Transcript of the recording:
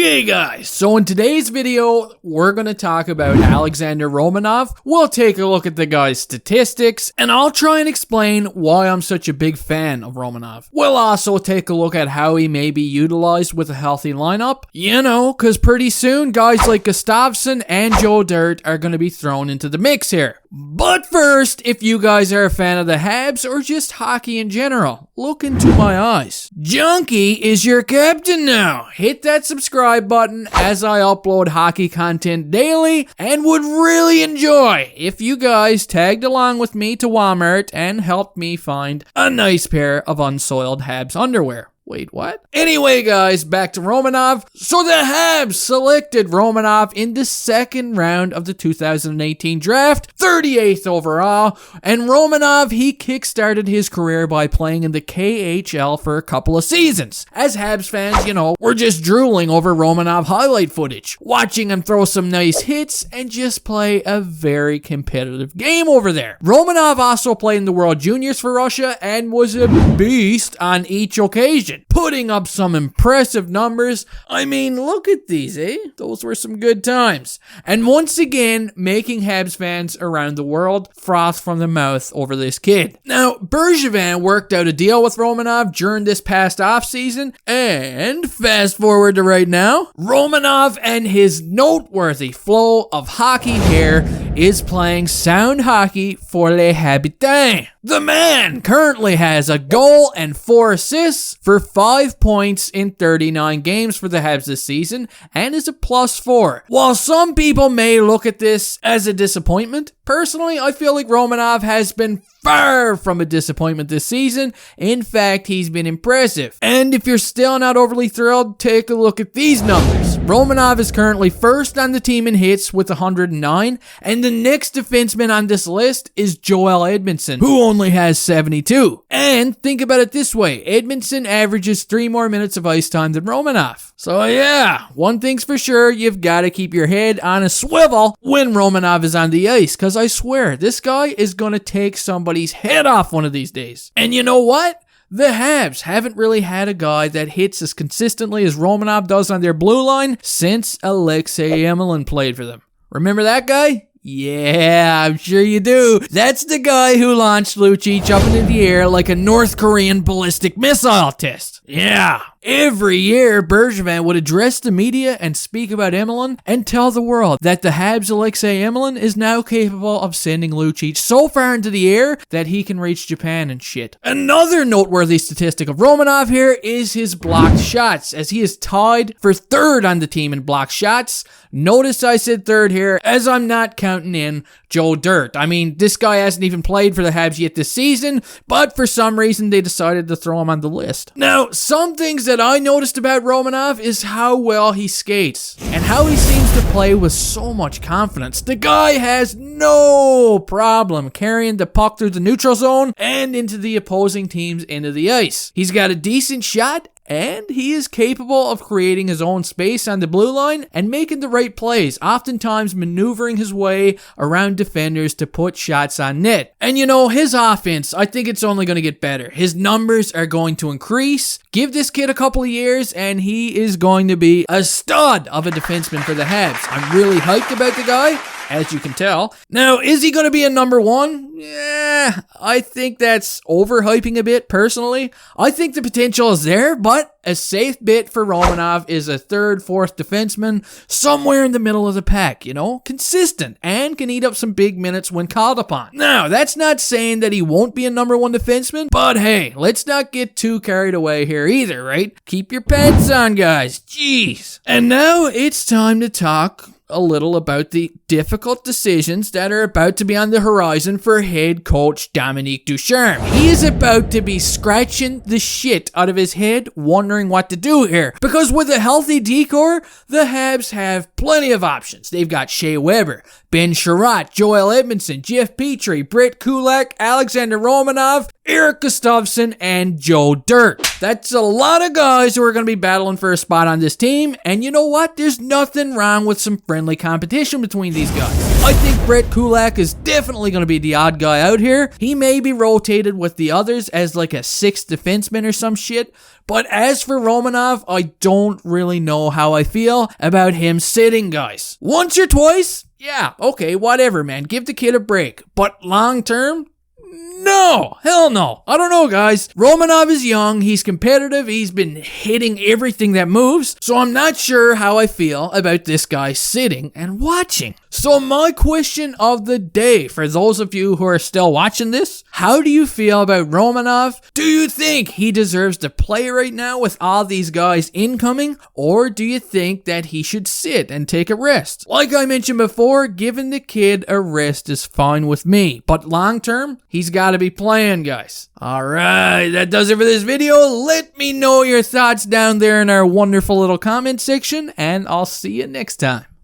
Okay guys, so in today's video, we're going to talk about Alexander Romanov. We'll take a look at the guy's statistics, and I'll try and explain why I'm such a big fan of Romanov. We'll also take a look at how he may be utilized with a healthy lineup. You know, because pretty soon, guys like Gustafsson and Joe Dirt are going to be thrown into the mix here. But first, if you guys are a fan of the Habs or just hockey in general, look into my eyes. Junkie is your captain now. Hit that subscribe button as I upload hockey content daily and would really enjoy if you guys tagged along with me to Walmart and helped me find a nice pair of unsoiled Habs underwear. Wait, what? Anyway, guys, back to Romanov. So the Habs selected Romanov in the second round of the 2018 draft, 38th overall, and Romanov, he kickstarted his career by playing in the KHL for a couple of seasons. As Habs fans, you know, we're just drooling over Romanov highlight footage, watching him throw some nice hits and just play a very competitive game over there. Romanov also played in the World Juniors for Russia and was a beast on each occasion, putting up some impressive numbers. I mean, look at these, eh? Those were some good times. And once again, making Habs fans around the world froth from the mouth over this kid. Now, Bergevin worked out a deal with Romanov during this past offseason, and fast forward to right now, Romanov and his noteworthy flow of hockey hair is playing sound hockey for les Habitants. The man currently has a goal and 4 assists for 5 points in 39 games for the Habs this season and is a +4. While some people may look at this as a disappointment, personally, I feel like Romanov has been far from a disappointment this season. In fact, he's been impressive. And if you're still not overly thrilled, take a look at these numbers. Romanov is currently first on the team in hits with 109, and the next defenseman on this list is Joel Edmondson, who only has 72. And think about it this way, Edmondson averages 3 more minutes of ice time than Romanov. So yeah, one thing's for sure, you've got to keep your head on a swivel when Romanov is on the ice, because I swear, this guy is going to take somebody's head off one of these days. And you know what? The Habs haven't really had a guy that hits as consistently as Romanov does on their blue line since Alexei Emelin played for them. Remember that guy? Yeah, I'm sure you do. That's the guy who launched Lucic up into the air like a North Korean ballistic missile test. Yeah. Every year, Bergevin would address the media and speak about Emelin and tell the world that the Habs' Alexei Emelin is now capable of sending Lucic so far into the air that he can reach Japan and shit. Another noteworthy statistic of Romanov here is his blocked shots, as he is tied for 3rd on the team in blocked shots. Notice I said 3rd here, as I'm not counting in Joe Dirt. I mean, this guy hasn't even played for the Habs yet this season, but for some reason they decided to throw him on the list. Now, some things that I noticed about Romanov is how well he skates and how he seems to play with so much confidence. The guy has no problem carrying the puck through the neutral zone and into the opposing team's end of the ice. He's got a decent shot, and he is capable of creating his own space on the blue line and making the right plays, oftentimes maneuvering his way around defenders to put shots on net. And you know, his offense, I think it's only going to get better. His numbers are going to increase. Give this kid a couple of years and he is going to be a stud of a defenseman for the Habs. I'm really hyped about the guy, as you can tell. Now, is he going to be a number 1? Yeah, I think that's overhyping a bit, personally. I think the potential is there, but a safe bet for Romanov is a 3rd, 4th defenseman, somewhere in the middle of the pack, you know, consistent, and can eat up some big minutes when called upon. Now, that's not saying that he won't be a number 1 defenseman, but hey, let's not get too carried away here either, right? Keep your pants on, guys. Jeez. And now it's time to talk a little about the difficult decisions that are about to be on the horizon for head coach Dominique Ducharme. He is about to be scratching the shit out of his head, wondering what to do here. Because with a healthy decor, the Habs have plenty of options. They've got Shea Weber, Ben Sherratt, Joel Edmondson, Jeff Petrie, Britt Kulak, Alexander Romanov, Eric Gustafsson, and Joe Dirt. That's a lot of guys who are going to be battling for a spot on this team, and you know what? There's nothing wrong with some friendly competition between these guys. I think Brett Kulak is definitely going to be the odd guy out here. He may be rotated with the others as like a sixth defenseman or some shit. But as for Romanov, I don't really know how I feel about him sitting, guys. Once or twice? Yeah, okay, whatever, man. Give the kid a break. But long term? No, hell no. I don't know, guys. Romanov is young, he's competitive, he's been hitting everything that moves, so I'm not sure how I feel about this guy sitting and watching. So my question of the day, for those of you who are still watching this, how do you feel about Romanov? Do you think he deserves to play right now with all these guys incoming, or do you think that he should sit and take a rest? Like I mentioned before, giving the kid a rest is fine with me, but long term, he's got to be playing, guys. Alright, that does it for this video. Let me know your thoughts down there in our wonderful little comment section, and I'll see you next time.